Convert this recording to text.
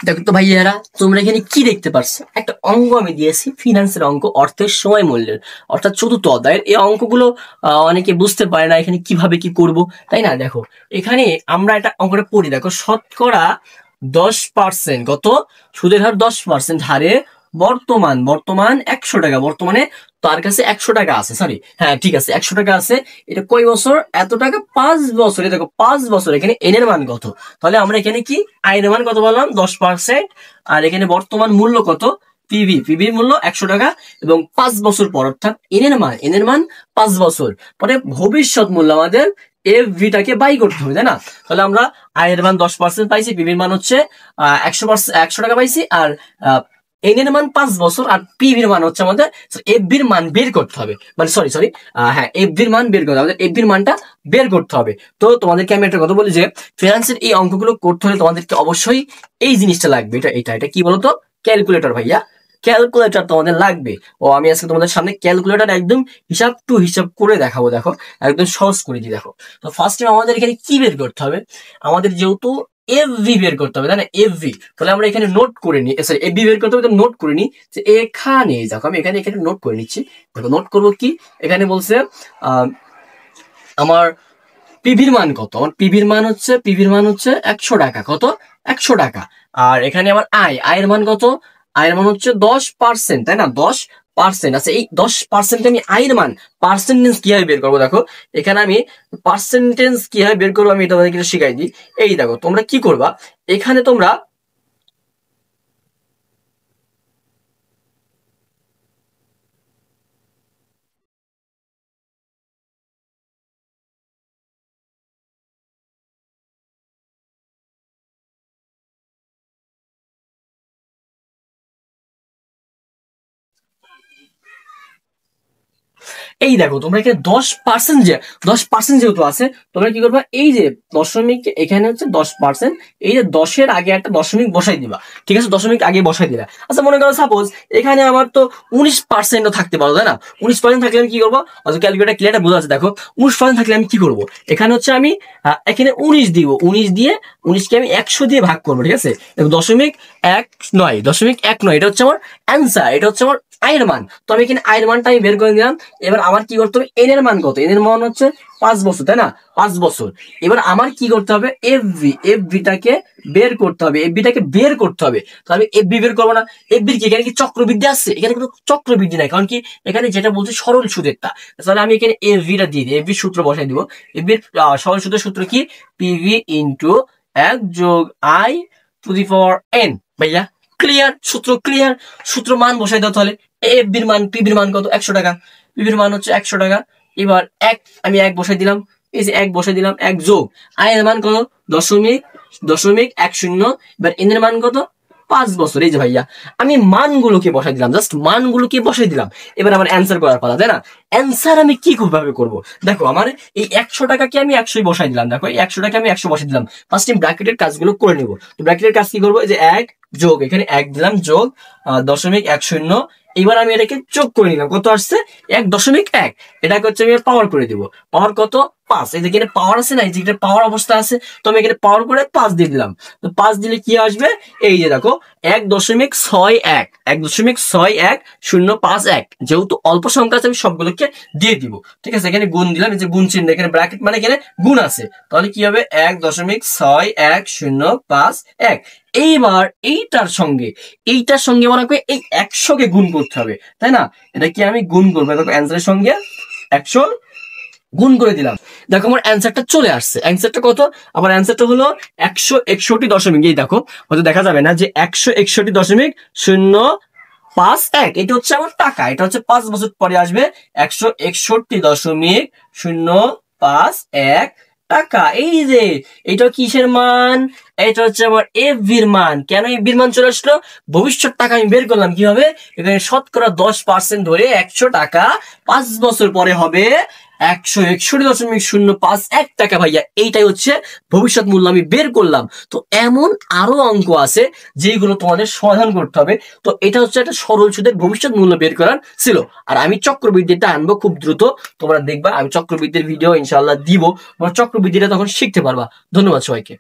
দেখো তো ভাইয়ারা, তোমরা এখানে কি দেখতে পারছো? একটা অঙ্ক আমি দিয়েছি, ফিনান্সের অঙ্ক, অর্থের সময় মূল্যের, অর্থাৎ চতুর্থ অধ্যায়ের। এই অঙ্কগুলো অনেকে বুঝতে পারে না এখানে কিভাবে কি করব, তাই না? দেখো এখানে আমরা একটা অঙ্কটা পড়ি, দেখো শতকরা 10%, কত? সুদের হার 10% হারে বর্তমান বর্তমান 100 টাকা, বর্তমানে তার কাছে 100 টাকা আছে, সরি হ্যাঁ ঠিক আছে 100 টাকা আছে। এটা কয় বছর? এত টাকা 5 বছর। দেখো 5 বছর, এখানে এন এর মান কত? তাহলে আমরা এখানে কি আই এর মান কত বললাম? 10%। আর এখানে বর্তমান মূল্য কত? পিভির মূল্য 100 টাকা, এবং 5 বছর পর, অর্থাৎ এন এর মান 5 বছর পরে ভবিষ্যৎ মূল্য আমাদের এফ ভিটাকে বাই করতে হবে, তাই না? তাহলে আমরা আই এর মান 10% পাইছি, পিভির মান হচ্ছে 100 টাকা পাইছি, আর এন এর মান 5 বছর, আর পিভির মান হচ্ছে আমাদের এফ বির মান বের করতে হবে, মানে সরি হ্যাঁ এফ বির মান বের করতে হবে, এফ বির মানটা বের করতে হবে। তো তোমাদেরকে আমি একটা কথা বলি যে ফিনান্সের এই অঙ্কগুলো করতে হলে তোমাদেরকে অবশ্যই এই জিনিসটা লাগবে। এটা কি বলতো? ক্যালকুলেটর ভাইয়া, ক্যালকুলেটর তোমাদের লাগবে। ও আমি আজকে তোমাদের সামনে ক্যালকুলেটর একদম হিসাব টু হিসাব করে দেখাবো। দেখো একদম সহজ করে দিই। দেখো তো ফার্স্ট টাইম আমাদের এখানে কি বের করতে হবে? আমাদের যেহেতু এফভি বের করতে হবে, তাই না? এফভি, তাহলে আমরা এখানে নোট করে নিই, সরি এফভি বের করতে হবে, তো নোট করে নিই যে এখানে, দেখো আমি এখানে নোট করে নিচ্ছি। দেখো নোট করবো কি, এখানে বলছে আমার পিভির মান কত? আমার পিভির মান হচ্ছে 100 টাকা। কত? 100 টাকা। আর এখানে আমার আয়ের মান কত? আয়ের মান হচ্ছে 10%, তাই না? 10%। আচ্ছা, এই 10% আমি আয়ের মান পার্সেন্টেজ কিভাবে বের করবো? দেখো এখানে আমি পার্সেন্টেজ কিভাবে বের করবো আমি এটা তোমাদেরকে শিখাই দিই। এই দেখো তোমরা কি করবা, এখানে তোমরা এই দেখো তোমরা এখানে 10% যেহেতু আছে, তোমরা কি করবা, এই যে দশমিক, এখানে হচ্ছে 10%, এই যে 10-এর আগে একটা দশমিক বসাই দিবা, ঠিক আছে? দশমিক আগে বসাই দিলা। আচ্ছা মনে করো সাপোজ এখানে আমার তো 19%ও থাকতে পারো, তাই না? 19% থাকলে আমি কি করবো? অথবা ক্যালকুলেটার ক্লিয়ারটা বোঝা আছে। দেখো 19% থাকলে আমি কি করবো? এখানে হচ্ছে আমি এখানে 19 দিব, 19 দিয়ে 19কে আমি 100 দিয়ে ভাগ করবো, ঠিক আছে? দেখো 0.19 এটা হচ্ছে আমার অ্যান্সার, এটা হচ্ছে আমার আয়ের মান। তো আমি এখানে আয়ের মানটা আমি বের করে নিলাম। এবার আমার কি করতে হবে? এন এর মান কত? এন এর মান হচ্ছে 5 বছর, তাই না? 5 বছর। এবার আমার কি করতে হবে? এফভিটাকে বের করতে হবে, এফভিটাকে বের করতে হবে। তো আমি এফভি বের করবো না? এফভির কি এখানে কি চক্রবৃদ্ধি আসছে? এখানে কোনো চক্রবৃদ্ধি নাই, কারণ কি এখানে যেটা বলছে সরল সুদেরটা। তাহলে আমি এখানে এফভিটা দিয়ে দিই, এফভির সূত্র বসাই দিব। এফভির সরল সুদের সূত্র কি? PV into 1+i⁴n। ভাইয়া ক্লিয়ার? সূত্র ক্লিয়ার? সূত্র মান বসাই দাও তাহলে। পিভির মান কত? 100 টাকা। পিভির মান হচ্ছে 100 টাকা। এবার আমি এক বসাই দিলাম, এই যে এক বসাই দিলাম, এক যোগ আয়ের মান কত? 0.10। এবার এন এর মান কত? 5 বছর। এই যে ভাইয়া আমি মানগুলোকে বসাই দিলাম, জাস্ট মানগুলোকে বসাই দিলাম। এবার আমার অ্যান্সার করার পালা, তাই না? অ্যান্সার আমি কি ভাবে করবো? দেখো আমার এই 100 টাকাকে আমি 100 বসাই দিলাম। দেখো এই 100 টাকা আমি 100 বসাই দিলাম। ফার্স্ট টাইম ব্র্যাকেটের কাজগুলো করে নিবো। তো ব্র্যাকেটের কাজ কি করবো? এই যে এক যোগ, এখানে এক দিলাম, যোগ 0.10। এবার আমি এটাকে যোগ করে নিলাম, কত আসছে? 1.1। এটাকে হচ্ছে আমি পাওয়ার করে দিব। পাওয়ার কত? 5। এই যেখানে পাওয়ার আছে না, এই যেখানে পাওয়ার অবস্থা আছে, তো আমি এখানে পাওয়ার করে 5 দিয়ে দিলাম। তো 5 দিলে কি আসবে? এই যে দেখো 1.61, 1.610551। যেহেতু অল্প সংখ্যা আছে আমি সবগুলোকে দিয়ে দিব, ঠিক আছে? এখানে গুণ দিলাম, এই যে গুণ চিহ্ন, এখানে ব্র্যাকেট মানে এখানে গুণ আছে, তাহলে কি হবে? 1.610551। এইবার এইটার সঙ্গে মনে করে এই 100-কে গুণ করতে হবে, তাই না? এটা কি আমি গুণ করবো, দেখো অ্যান্সারের সঙ্গে 100 গুণ করে দিলাম। দেখো আমার অ্যান্সারটা চলে আসছে। অ্যান্সারটা কত? আমার অ্যান্সারটা হলো 161 এই দেখো হয়তো দেখা যাবে না, যে 161.051। এটা হচ্ছে আমার টাকা, এটা হচ্ছে 5 বছর পরে আসবে 161.051 টাকা। এই যে এটা কিসের মান? এটা হচ্ছে আমার এফভির মান। কেন এফভির মান চলে আসলো? ভবিষ্যৎ টাকা আমি বের করলাম কিভাবে? এখানে শতকরা 10% ধরে 100 টাকা 5 বছর পরে হবে 161.051 টাকা। ভাইয়া এইটাই হচ্ছে ভবিষ্যৎ মূল্য আমি বের করলাম। তো এমন আরো অঙ্ক আছে যেগুলো তোমাদের সমাধান করতে হবে। তো এটা হচ্ছে একটা সরল সুদের ভবিষ্যৎ মূল্য বের করার ছিল। আর আমি চক্রবৃদ্ধিটা আনবো খুব দ্রুত, তোমরা দেখবা আমি চক্রবৃদ্ধির ভিডিও ইনশাআল্লাহ দিব, তোমরা চক্রবৃদ্ধিটা তখন শিখতে পারবা। ধন্যবাদ সবাইকে।